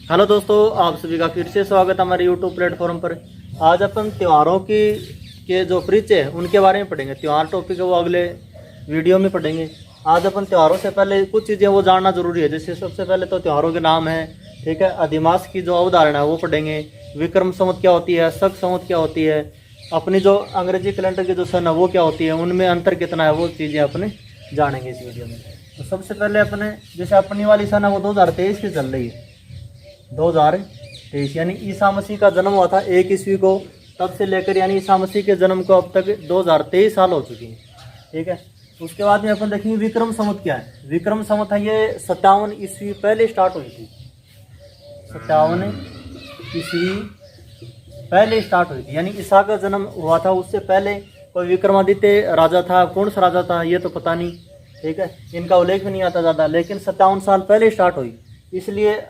Hello दोस्तों, आप सभी का फिर से स्वागत है हमारे यूट्यूब प्लेटफॉर्म पर। आज अपन त्योहारों की के जो परिचय है उनके बारे में पढ़ेंगे। त्यौहार टॉपिक है वो अगले वीडियो में पढ़ेंगे। आज अपन त्योहारों से पहले कुछ चीज़ें वो जानना जरूरी है। जैसे सबसे पहले तो त्योहारों के नाम है, ठीक है। अधिमास की जो अवधारणा है वो पढ़ेंगे। विक्रम संवत क्या होती है, शक संवत क्या होती है, अपनी जो अंग्रेजी कैलेंडर की जो सन है वो क्या होती है, उनमें अंतर कितना है, वो चीज़ें अपने जानेंगे इस वीडियो में। तो सबसे पहले अपने जैसे अपनी वाली सन है वो 2023 की चल रही है। 2023 यानी ईसा मसीह का जन्म हुआ था 1 ईस्वी को, तब से लेकर यानी ईसा मसीह के जन्म को अब तक 2023 साल हो चुकी हैं, ठीक है। उसके बाद में अपन देखेंगे विक्रम संवत क्या है। विक्रम संवत है ये 57 ईस्वी पहले स्टार्ट हुई थी। 57 ईस्वी पहले स्टार्ट हुई थी, यानी ईसा का जन्म हुआ था उससे पहले कोई विक्रमादित्य राजा था। कौन सा राजा था ये तो पता नहीं, ठीक है। इनका उल्लेख भी नहीं आता ज़्यादा, लेकिन 57 साल पहले स्टार्ट हुई। इसलिए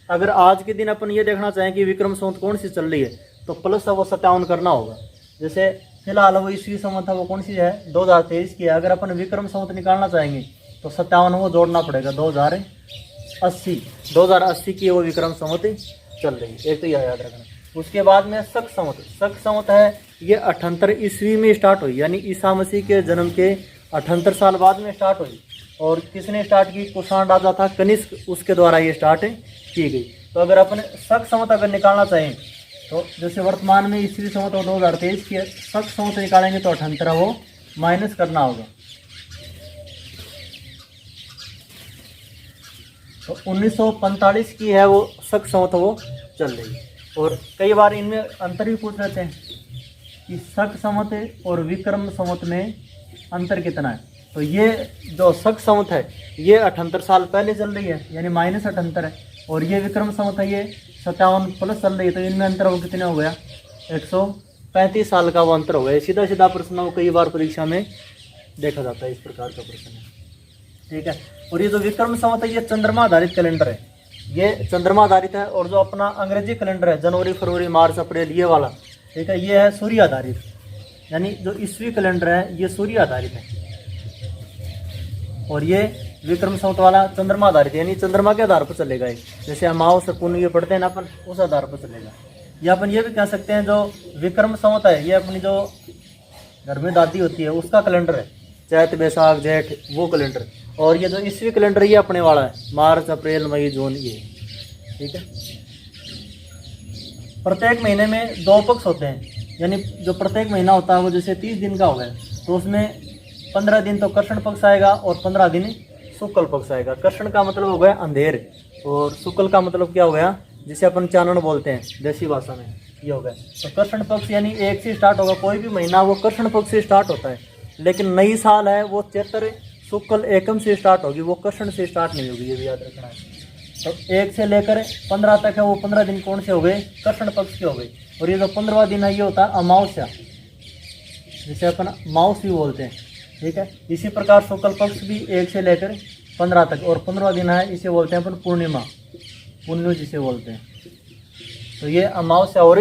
अगर आज के दिन अपन ये देखना चाहें कि विक्रम संवत कौन सी चल रही है तो प्लस वो 57 करना होगा। जैसे फिलहाल वो ईस्वी संवत है वो कौन सी है, 2023 की है। अगर अपन विक्रम संवत निकालना चाहेंगे तो 57 वो जोड़ना पड़ेगा, 2080 की वो विक्रम संवत चल रही है। एक तो यह याद रखना। उसके बाद में शक संवत। शक संवत है ये 78 ईस्वी में स्टार्ट हुई, यानी ईसा मसीह के जन्म के 78 साल बाद में स्टार्ट हुई। और किसने स्टार्ट की, कुषाण राजा था कनिष्क, उसके द्वारा ये स्टार्ट की गई। तो अगर अपन शक संवत अगर निकालना चाहें तो जैसे वर्तमान में ईस्वी संवत और 2023 की शक संवत निकालेंगे तो 78 वो माइनस करना होगा। तो 1945 की है वो शक संवत वो चल रही है। और कई बार इनमें अंतर भी पूछ लेते हैं कि शक संवत और विक्रम संवत में अंतर कितना है। तो ये जो शक संवत है ये 78 साल पहले चल रही है, यानी -78 है। और ये विक्रम संवत है ये 57 प्लस चल रही है। तो इनमें अंतर वो कितने हो गया, 135 साल का वो अंतर हो गया। सीधा सीधा प्रश्न वो कई बार परीक्षा में देखा जाता है, इस प्रकार का प्रश्न है, ठीक है। और ये जो विक्रम संवत है ये चंद्रमा आधारित कैलेंडर है, ये चंद्रमा आधारित है। और जो अपना अंग्रेजी कैलेंडर है जनवरी फरवरी मार्च अप्रैल ये वाला, ठीक है, ये है सूर्य आधारित। यानी जो ईस्वी कैलेंडर है ये सूर्य आधारित है और ये विक्रम संवत वाला चंद्रमा आधारित, यानी चंद्रमा के आधार पर चलेगा। जैसे अमावस पुण्य ये पढ़ते हैं ना अपन, उस आधार पर चलेगा। या अपन ये भी कह सकते हैं जो विक्रम संवत है ये अपनी जो घर में दादी होती है उसका कैलेंडर है, चैत बैसाख जेठ वो कैलेंडर। और ये जो ईस्वी कैलेंडर ये अपने वाला है, मार्च अप्रैल मई जून ये, ठीक है। प्रत्येक महीने में 2 पक्ष होते हैं, यानी जो प्रत्येक महीना होता है वो जैसे 30 दिन का हो गया तो उसमें 15 दिन तो कृष्ण पक्ष आएगा और 15 दिन शुक्ल पक्ष आएगा। कृष्ण का मतलब हो गया अंधेर और शुक्ल का मतलब क्या हो गया, जिसे अपन चानन बोलते हैं देसी भाषा में, ये हो गया। तो कृष्ण पक्ष यानी 1 से स्टार्ट होगा, कोई भी महीना वो कृष्ण पक्ष से स्टार्ट होता है। लेकिन नई साल है वो चैत्र शुक्ल एकम से स्टार्ट होगी, वो कृष्ण से स्टार्ट नहीं होगी, ये भी याद रखना है। तो 1 से लेकर 15 तक है वो 15 दिन कौन से हो गए, कृष्ण पक्ष के हो गए। और ये जो 15वां दिन है ये होता है अमावस्या, जिसे अपन माउस भी बोलते हैं, ठीक है। इसी प्रकार शुक्ल पक्ष भी 1 से लेकर 15 तक, और 15वां दिन है इसे बोलते हैं अपन पूर्णिमा, पुण्य जिसे बोलते हैं। तो ये अमावस्या और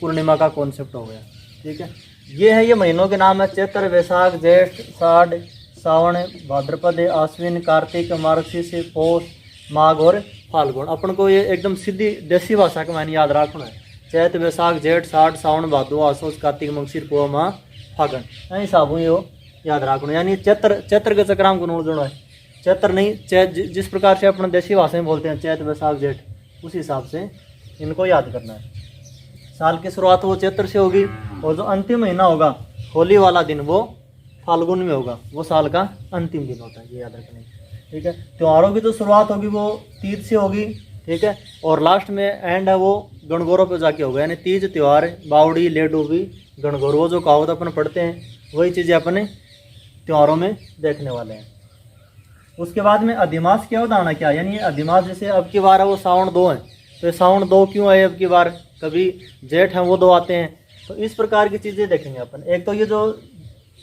पूर्णिमा का कॉन्सेप्ट हो गया, ठीक है। ये है ये महीनों के नाम है, चैत्र वैशाख जेठ साढ़ सावन भाद्रपद आश्विन कार्तिक मार्गशीर्ष पौष माघ और फाल्गुन। अपन को ये एकदम सीधी देसी भाषा के मायने याद रखना है। चैत वैशाख जेठ साढ़ सावन भादो आसोज कार्तिक मगशीर पौष माह फागण, ऐसा हिसाब यो याद रखना। यानी चैत्र के चक्राम को नोट जोड़ा है, चैत्र नहीं चैत, जिस प्रकार से अपना देसी भाषा में बोलते हैं चैत वैशाख जेठ, उस हिसाब से इनको याद करना है। साल की शुरुआत वो चैत्र से होगी और जो अंतिम महीना होगा होली वाला दिन वो फाल्गुन में होगा, वो साल का अंतिम दिन होता है, ये याद रखना है, ठीक है। त्योहारों की जो शुरुआत होगी वो तीज से होगी, ठीक है। और लास्ट में एंड है वो गणगौरों पे जाके होगा, यानी तीज त्यौहार बावड़ी लेडूबी गणगौर, वो जो कहावत अपन पढ़ते हैं वही चीज़ें अपने त्योहारों में देखने वाले हैं। उसके बाद में अधिमास की अवधारणा क्या, यानी अधिमास जैसे अब की बार है वो सावन 2 है, तो सावन 2 क्यों आए अब की बार, कभी जेठ हैं वो 2 आते हैं। तो इस प्रकार की चीज़ें देखेंगे अपन। एक तो ये जो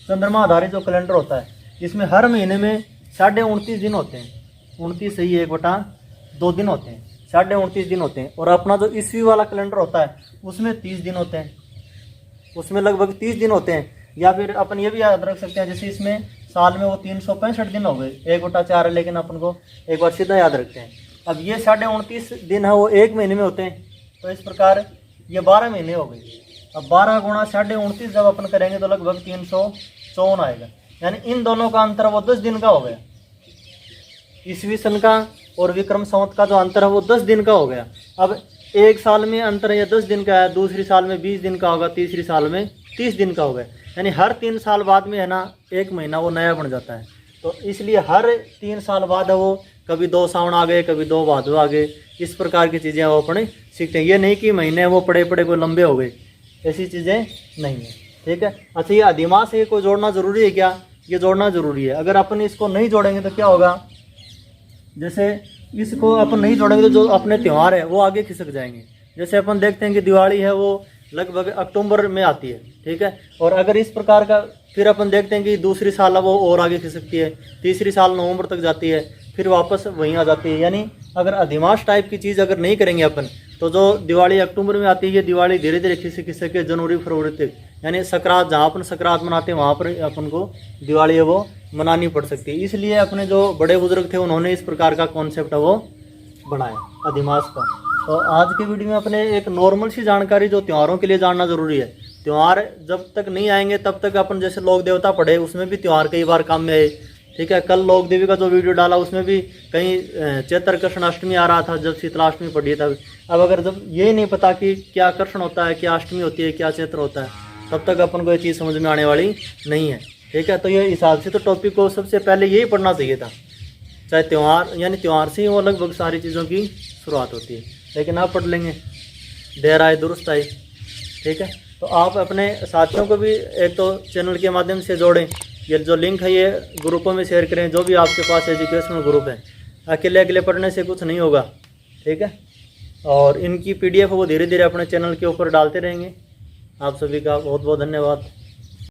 चंद्रमा आधारित जो कैलेंडर होता है इसमें हर महीने में 29.5 दिन होते हैं, 29 सही 1/2 दिन होते हैं, 29.5 दिन होते हैं। और अपना जो ईस्वी वाला कैलेंडर होता है उसमें 30 दिन होते हैं, उसमें लगभग 30 दिन होते हैं। या फिर अपन ये भी याद रख सकते हैं जैसे इसमें साल में वो 365 दिन हो गए, 1/4 है, लेकिन अपन को एक बार सीधा याद रखते हैं अब ये 29.5 दिन है वो 1 महीने में होते हैं, तो इस प्रकार ये 12 महीने हो गए। अब 12 गुणा 29.5 जब अपन करेंगे तो लगभग 354 आएगा, यानी इन दोनों का अंतर वो 10 दिन का हो गया। ईस्वी सन का और विक्रम संवत का जो अंतर है वो 10 दिन का हो गया। अब एक साल में अंतर ये 10 दिन का है, दूसरी साल में 20 दिन का होगा, तीसरी साल में 30 दिन का होगा, यानी हर 3 साल बाद में है ना 1 महीना वो नया बन जाता है। तो इसलिए हर 3 साल बाद है वो कभी 2 सावन आ गए, कभी 2 भादो आ गए, इस प्रकार की चीज़ें वो अपने सीखते हैं। ये नहीं कि महीने वो पड़े पड़े कोई लंबे हो गए, ऐसी चीज़ें नहीं है। ठीक है। अच्छा, ये अधिमास से कोई जोड़ना ज़रूरी है क्या? ये जोड़ना ज़रूरी है। अगर अपन इसको नहीं जोड़ेंगे तो क्या होगा, जैसे इसको अपन नहीं जोड़ेंगे तो जो अपने त्यौहार है वो आगे खिसक जाएंगे। जैसे अपन देखते हैं कि दिवाली है वो लगभग अक्टूबर में आती है, ठीक है, और अगर इस प्रकार का फिर अपन देखते हैं कि दूसरी साल वो और आगे खिसकती है, तीसरी साल नवंबर तक जाती है, फिर वापस वहीं आ जाती है। यानी अगर अधिमास टाइप की चीज़ अगर नहीं करेंगे अपन तो जो दिवाली अक्टूबर में आती है ये दिवाली धीरे धीरे खिसक के जनवरी फरवरी तक, यानी सकरात जहाँ अपन सकरात मनाते हैं वहाँ पर अपन को दिवाली है वो मनानी पड़ सकती है। इसलिए अपने जो बड़े बुजुर्ग थे उन्होंने इस प्रकार का कॉन्सेप्ट है वो बनाया अधिमास का। तो आज के वीडियो में अपने एक नॉर्मल सी जानकारी जो त्योहारों के लिए जानना जरूरी है। त्यौहार जब तक नहीं आएंगे तब तक अपन जैसे लोक देवता पढ़े उसमें भी त्यौहार कई बार काम में आए, ठीक है। कल लोक देवी का जो वीडियो डाला उसमें भी कहीं चैत्र कृष्ण अष्टमी आ रहा था जब शीतलाष्टमी पड़ी तब। अब अगर जब ये नहीं पता कि क्या कृष्ण होता है, क्या अष्टमी होती है, क्या चैत्र होता है, तब तक अपन को ये चीज़ समझ में आने वाली नहीं है, ठीक है। तो ये हिसाब से तो टॉपिक को सबसे पहले यही पढ़ना चाहिए था, चाहे त्यौहार, यानी त्यौहार से ही वो लगभग सारी चीज़ों की शुरुआत होती है। लेकिन आप पढ़ लेंगे, देर आए दुरुस्त आए, ठीक है। तो आप अपने साथियों को भी एक तो चैनल के माध्यम से जोड़ें, ये जो लिंक है ये ग्रुपों में शेयर करें, जो भी आपके पास एजुकेशनल ग्रुप है। अकेले अकेले पढ़ने से कुछ नहीं होगा, ठीक है। और इनकी PDF वो धीरे धीरे अपने चैनल के ऊपर डालते रहेंगे। आप सभी का बहुत बहुत धन्यवाद।